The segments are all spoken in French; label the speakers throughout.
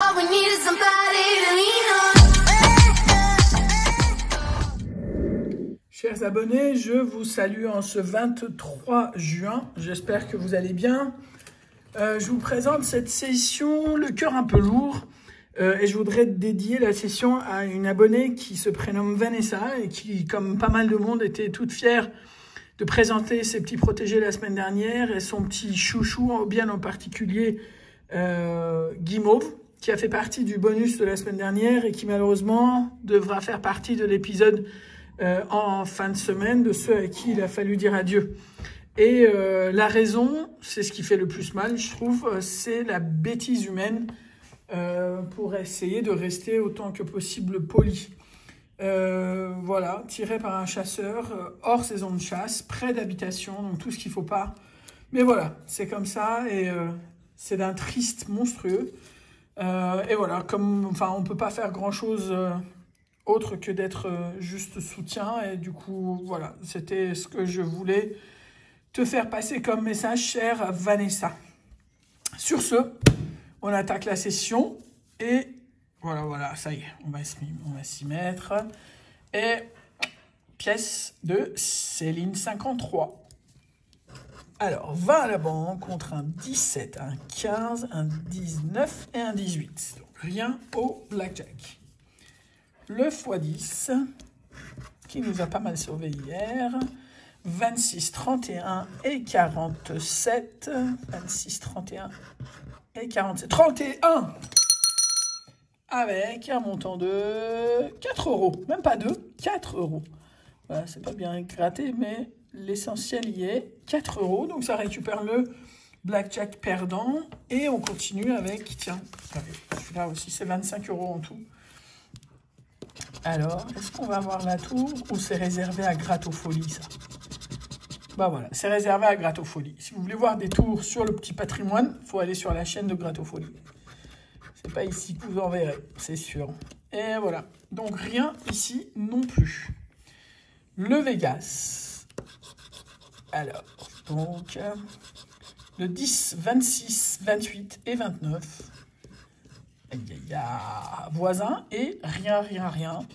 Speaker 1: All we need is somebody to lean on.
Speaker 2: Chers abonnés, je vous salue en ce 23 juin. J'espère que vous allez bien. Je vous présente cette session, le cœur un peu lourd. Et je voudrais dédier la session à une abonnée qui se prénomme Vanessa et qui, comme pas mal de monde, était toute fière de présenter ses petits protégés la semaine dernière et son petit chouchou, bien en particulier Guimauve, qui a fait partie du bonus de la semaine dernière et qui malheureusement devra faire partie de l'épisode en fin de semaine de ceux à qui il a fallu dire adieu. Et la raison, c'est ce qui fait le plus mal, je trouve, c'est la bêtise humaine pour essayer de rester autant que possible poli. Voilà, tiré par un chasseur, hors saison de chasse, près d'habitation, donc tout ce qu'il ne faut pas. Mais voilà, c'est comme ça et c'est d'un triste monstrueux. Et voilà, enfin, on ne peut pas faire grand-chose autre que d'être juste soutien. Et du coup, voilà, c'était ce que je voulais te faire passer comme message, chère Vanessa. Sur ce, on attaque la session et voilà, ça y est, on va s'y mettre. Et pièce de Céline 53. Alors, 20 à la banque contre un 17, un 15, un 19 et un 18. Donc, rien au blackjack. Le x10, qui nous a pas mal sauvé hier. 26, 31 et 47. 26, 31 et 47. 31 avec un montant de 4 euros. Même pas 2, 4 euros. Voilà, c'est pas bien gratté, mais l'essentiel y est. 4 euros, donc ça récupère le blackjack perdant. Et on continue avec, tiens, celui-là aussi, c'est 25 euros en tout. Alors, est-ce qu'on va avoir la tour ou c'est réservé à Grattofolie, ça? Bah voilà, c'est réservé à Grattofolie. Si vous voulez voir des tours sur le petit patrimoine, il faut aller sur la chaîne de Grattofolie. C'est pas ici que vous en verrez, c'est sûr. Et voilà, donc rien ici non plus. Le Vegas. Alors, donc, le 10, 26, 28 et 29. Aïe, aïe, aïe. Voisin et rien.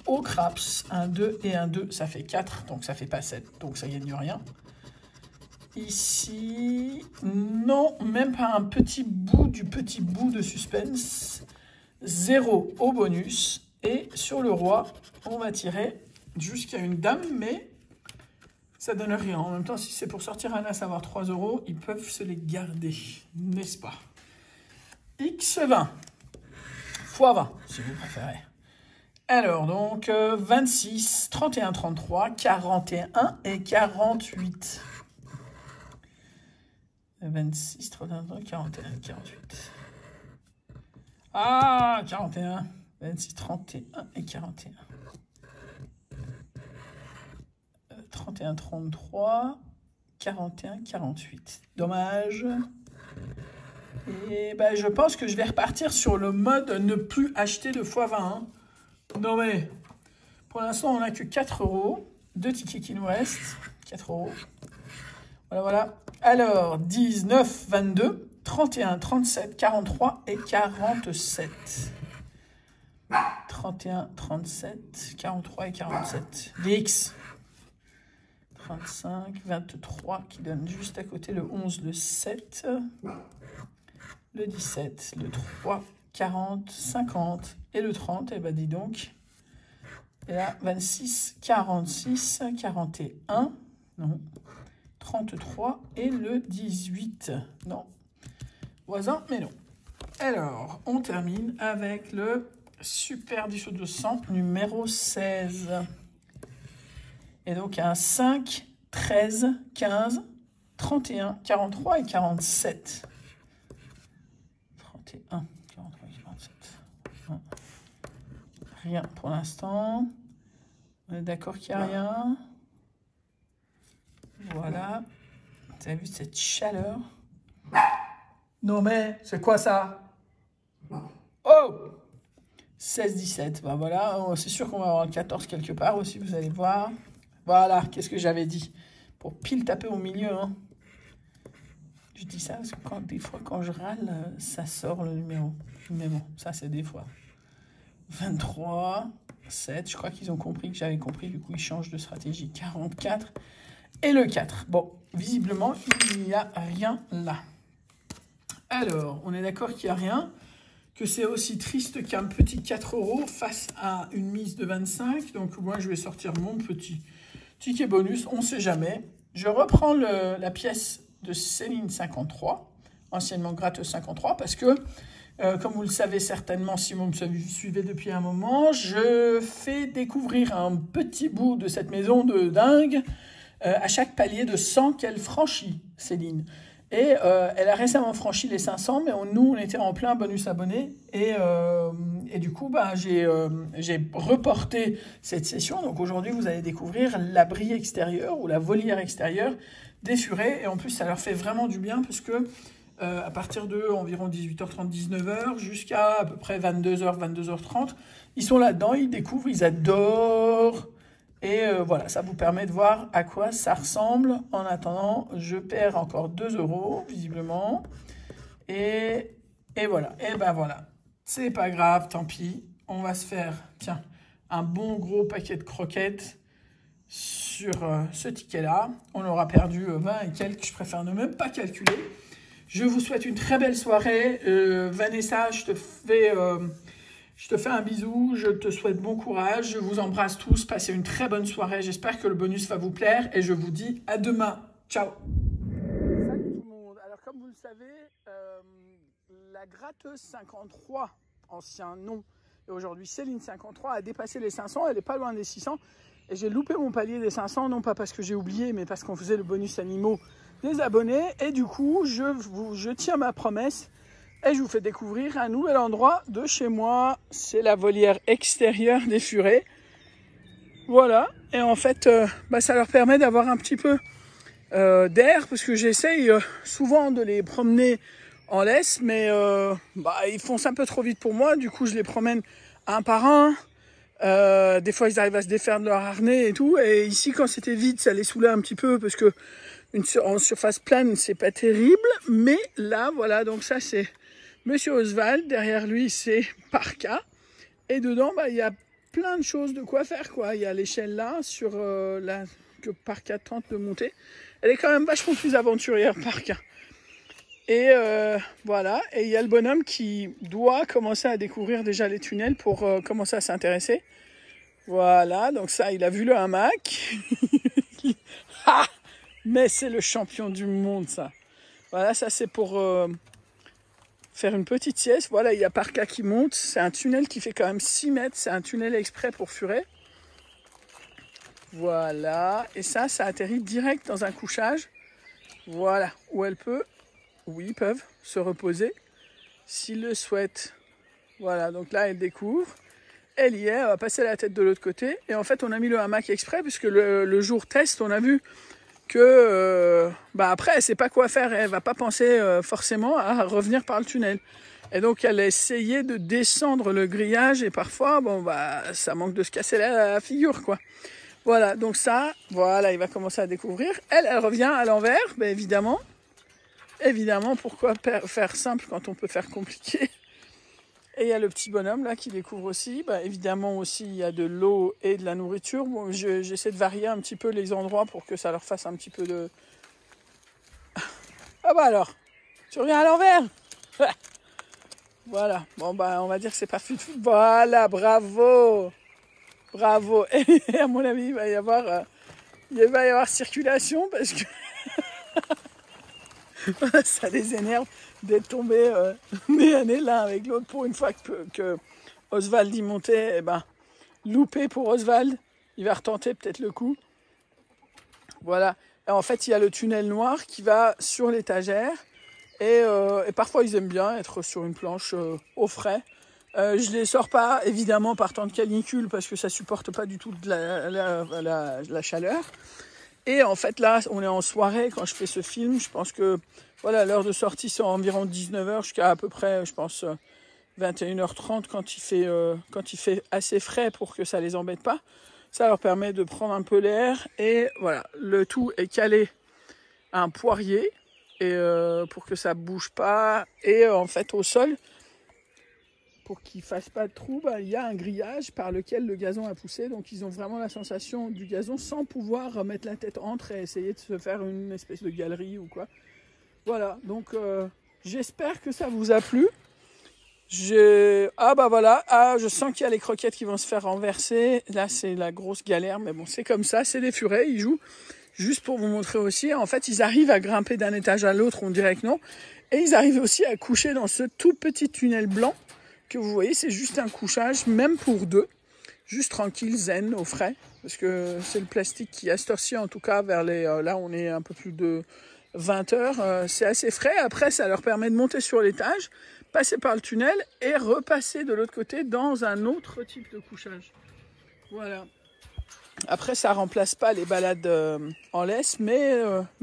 Speaker 2: Au craps, 1, 2 et 1, 2, ça fait 4, donc ça fait pas 7, donc ça gagne rien. Ici, non, même pas un petit bout de suspense. 0 au bonus. Et sur le roi, on va tirer jusqu'à une dame, mais ça donne rien. En même temps, si c'est pour sortir un as, avoir 3 euros, ils peuvent se les garder, n'est-ce pas? X20, x20, si vous préférez. Alors, donc, 26, 31, 33, 41 et 48. 26, 31, 41, 48. Ah, 41. 26, 31 et 41. 31, 33, 41, 48. Dommage. Et ben, je pense que je vais repartir sur le mode ne plus acheter de x20. Hein. Non mais, pour l'instant, on n'a que 4 euros. 2 tickets qui nous restent. 4 euros. Voilà. Alors, 19, 22, 31, 37, 43 et 47. 31, 37, 43 et 47. Les X. 35, 23 qui donne juste à côté le 11, le 7. Le 17, le 3, 40, 50 et le 30. Et ben dis donc. Et là, 26, 46, 41. Non. 33 et le 18. Non. Voisin, mais non. Alors, on termine avec le Super 10 au 200 numéro 16. Et donc, un 5, 13, 15, 31, 43 et 47. 31, 43 et 47. Non. Rien pour l'instant. On est d'accord qu'il n'y a rien. Voilà. Vous avez vu cette chaleur? Non mais, c'est quoi ça? Oh! 16-17. Ben voilà, c'est sûr qu'on va avoir le 14 quelque part aussi, vous allez voir. Voilà, qu'est-ce que j'avais dit? Pour pile taper au milieu. Hein. Je dis ça parce que des fois, quand je râle, ça sort le numéro. Mais bon, ça, c'est des fois. 23, 7. Je crois qu'ils ont compris que j'avais compris. Du coup, ils changent de stratégie. 44 et le 4. Bon, visiblement, il n'y a rien là. Alors, on est d'accord qu'il n'y a rien. Que c'est aussi triste qu'un petit 4 € face à une mise de 25. Donc, moi, je vais sortir mon petit ticket bonus. On ne sait jamais. Je reprends la pièce de Céline 53, anciennement Gratte 53, parce que, comme vous le savez certainement, si vous me suivez depuis un moment, je fais découvrir un petit bout de cette maison de dingue à chaque palier de 100 qu'elle franchit, Céline. Et elle a récemment franchi les 500, mais nous, on était en plein bonus abonné. Et du coup, j'ai reporté cette session. Donc aujourd'hui, vous allez découvrir l'abri extérieur ou la volière extérieure des furets. Et en plus, ça leur fait vraiment du bien parce que à partir de environ 18h30, 19h, jusqu'à à peu près 22h, 22h30, ils sont là-dedans, ils découvrent, ils adorent. Et voilà, ça vous permet de voir à quoi ça ressemble. En attendant, je perds encore 2 €, visiblement. Et voilà. Et ben voilà. C'est pas grave, tant pis. On va se faire, tiens, un bon gros paquet de croquettes sur ce ticket-là. On aura perdu 20 et quelques. Je préfère ne même pas calculer. Je vous souhaite une très belle soirée. Vanessa, je te fais un bisou, je te souhaite bon courage, je vous embrasse tous, passez une très bonne soirée, j'espère que le bonus va vous plaire et je vous dis à demain. Ciao. Salut tout le monde, alors comme vous le savez, la gratteuse 53, ancien nom, et aujourd'hui Céline 53 a dépassé les 500, elle n'est pas loin des 600 et j'ai loupé mon palier des 500, non pas parce que j'ai oublié, mais parce qu'on faisait le bonus animaux des abonnés et du coup je tiens ma promesse. Et je vous fais découvrir un nouvel endroit de chez moi. C'est la volière extérieure des furets. Voilà. Et en fait, ça leur permet d'avoir un petit peu d'air. Parce que j'essaye souvent de les promener en laisse. Mais ils foncent un peu trop vite pour moi. Du coup, je les promène un par un. Des fois, ils arrivent à se défaire de leur harnais et tout. Et ici, quand c'était vide, ça les saoulait un petit peu. Parce que en surface plane, c'est pas terrible. Mais là, voilà. Donc ça, c'est Monsieur Oswald, derrière lui c'est Parka, et dedans il y a plein de choses de quoi faire quoi. Il y a l'échelle là sur que Parka tente de monter. Elle est quand même vachement plus aventurière Parka. Et voilà, et il y a le bonhomme qui doit commencer à découvrir déjà les tunnels pour commencer à s'intéresser. Voilà, donc ça il a vu le hamac. Mais c'est le champion du monde ça. Voilà, ça c'est pour faire une petite sieste. Voilà, il y a Parka qui monte. C'est un tunnel qui fait quand même 6 mètres. C'est un tunnel exprès pour furets. Voilà. Et ça atterrit direct dans un couchage. Voilà. Où ils peuvent se reposer s'ils le souhaitent. Voilà. Donc là, elle découvre. Elle y est. Elle va passer la tête de l'autre côté. Et en fait, on a mis le hamac exprès puisque le jour test, on a vu que après elle sait pas quoi faire, elle va pas penser forcément à revenir par le tunnel et donc elle a essayé de descendre le grillage et parfois ça manque de se casser la figure quoi. Voilà, donc ça, voilà, il va commencer à découvrir. Elle revient à l'envers, évidemment pourquoi faire simple quand on peut faire compliqué. Et il y a le petit bonhomme là qui découvre aussi. Évidemment aussi il y a de l'eau et de la nourriture. Bon, j'essaie de varier un petit peu les endroits pour que ça leur fasse un petit peu de... Ah alors, tu reviens à l'envers. Voilà, bon on va dire que c'est pas fut. Voilà, bravo. Et à mon avis il va y avoir circulation parce que ça les énerve d'être tombés nez à nez l'un avec l'autre pour une fois que Oswald y montait. Loupé pour Oswald, il va retenter peut-être le coup. Voilà, et en fait il y a le tunnel noir qui va sur l'étagère et parfois ils aiment bien être sur une planche au frais. Je les sors pas évidemment par temps de canicule parce que ça supporte pas du tout de la chaleur. Et en fait là on est en soirée quand je fais ce film. Je pense que voilà, l'heure de sortie c'est environ 19h jusqu'à à peu près je pense 21h30 quand il fait assez frais pour que ça les embête pas. Ça leur permet de prendre un peu l'air et voilà, le tout est calé à un poirier et pour que ça bouge pas. Et en fait au sol, pour qu'il fasse pas de trou, il y a un grillage par lequel le gazon a poussé. Donc ils ont vraiment la sensation du gazon sans pouvoir mettre la tête entre et essayer de se faire une espèce de galerie ou quoi. Voilà, donc j'espère que ça vous a plu. Ah bah voilà, je sens qu'il y a les croquettes qui vont se faire renverser. Là c'est la grosse galère, mais bon c'est comme ça, c'est des furets, ils jouent. Juste pour vous montrer aussi, en fait ils arrivent à grimper d'un étage à l'autre, on dirait que non. Et ils arrivent aussi à coucher dans ce tout petit tunnel blanc que vous voyez, c'est juste un couchage, même pour deux. Juste tranquille, zen, au frais. Parce que c'est le plastique qui, à cette heure-ci en tout cas, vers les... là on est un peu plus de 20 heures, c'est assez frais. Après ça leur permet de monter sur l'étage, passer par le tunnel et repasser de l'autre côté dans un autre type de couchage. Voilà. Après ça remplace pas les balades en laisse, mais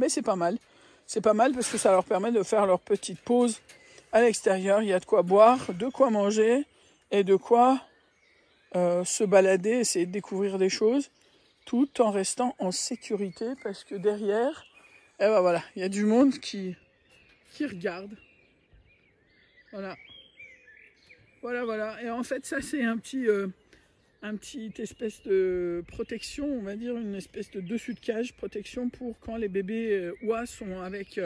Speaker 2: c'est pas mal. C'est pas mal parce que ça leur permet de faire leur petite pause à l'extérieur. Il y a de quoi boire, de quoi manger et de quoi se balader, essayer de découvrir des choses, tout en restant en sécurité parce que derrière, voilà, il y a du monde qui regarde. Voilà. Voilà. Et en fait, ça, c'est un petit espèce de protection, on va dire, une espèce de dessus de cage, protection pour quand les bébés oies sont avec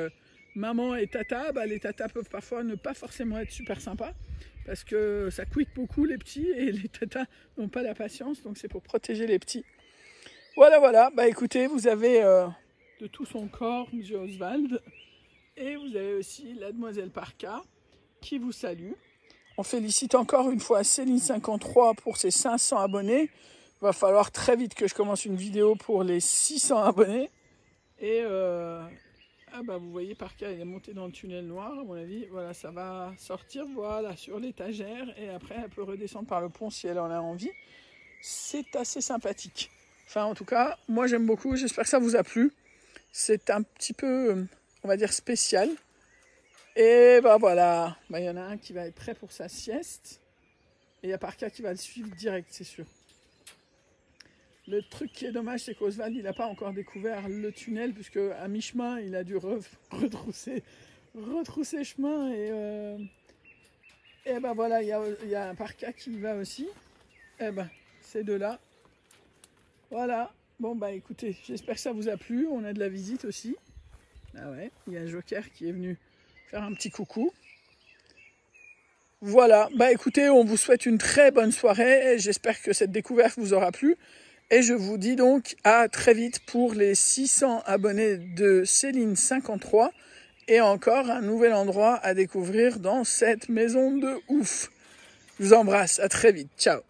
Speaker 2: maman et tata. Les tatas peuvent parfois ne pas forcément être super sympas parce que ça quitte beaucoup les petits et les tatas n'ont pas la patience, donc c'est pour protéger les petits. Voilà. Écoutez, vous avez de tout son corps M. Oswald et vous avez aussi la demoiselle Parka qui vous salue. On félicite encore une fois Céline53 pour ses 500 abonnés. Il va falloir très vite que je commence une vidéo pour les 600 abonnés. Et vous voyez, Parka, elle est montée dans le tunnel noir, à mon avis. Voilà, ça va sortir, voilà, sur l'étagère. Et après, elle peut redescendre par le pont si elle en a envie. C'est assez sympathique. Enfin, en tout cas, moi, j'aime beaucoup. J'espère que ça vous a plu. C'est un petit peu, on va dire, spécial. Et voilà, il y en a un qui va être prêt pour sa sieste. Et il y a Parka qui va le suivre direct, c'est sûr. Le truc qui est dommage, c'est qu'Oswald, il n'a pas encore découvert le tunnel, puisque à mi-chemin, il a dû retrousser chemin. Et voilà, il y a un Parka qui y va aussi. Ces deux-là. Voilà. Bon, écoutez, j'espère que ça vous a plu. On a de la visite aussi. Ah ouais, il y a Joker qui est venu faire un petit coucou. Voilà, écoutez, on vous souhaite une très bonne soirée. J'espère que cette découverte vous aura plu. Et je vous dis donc à très vite pour les 600 abonnés de Céline53. Et encore un nouvel endroit à découvrir dans cette maison de ouf. Je vous embrasse, à très vite, ciao.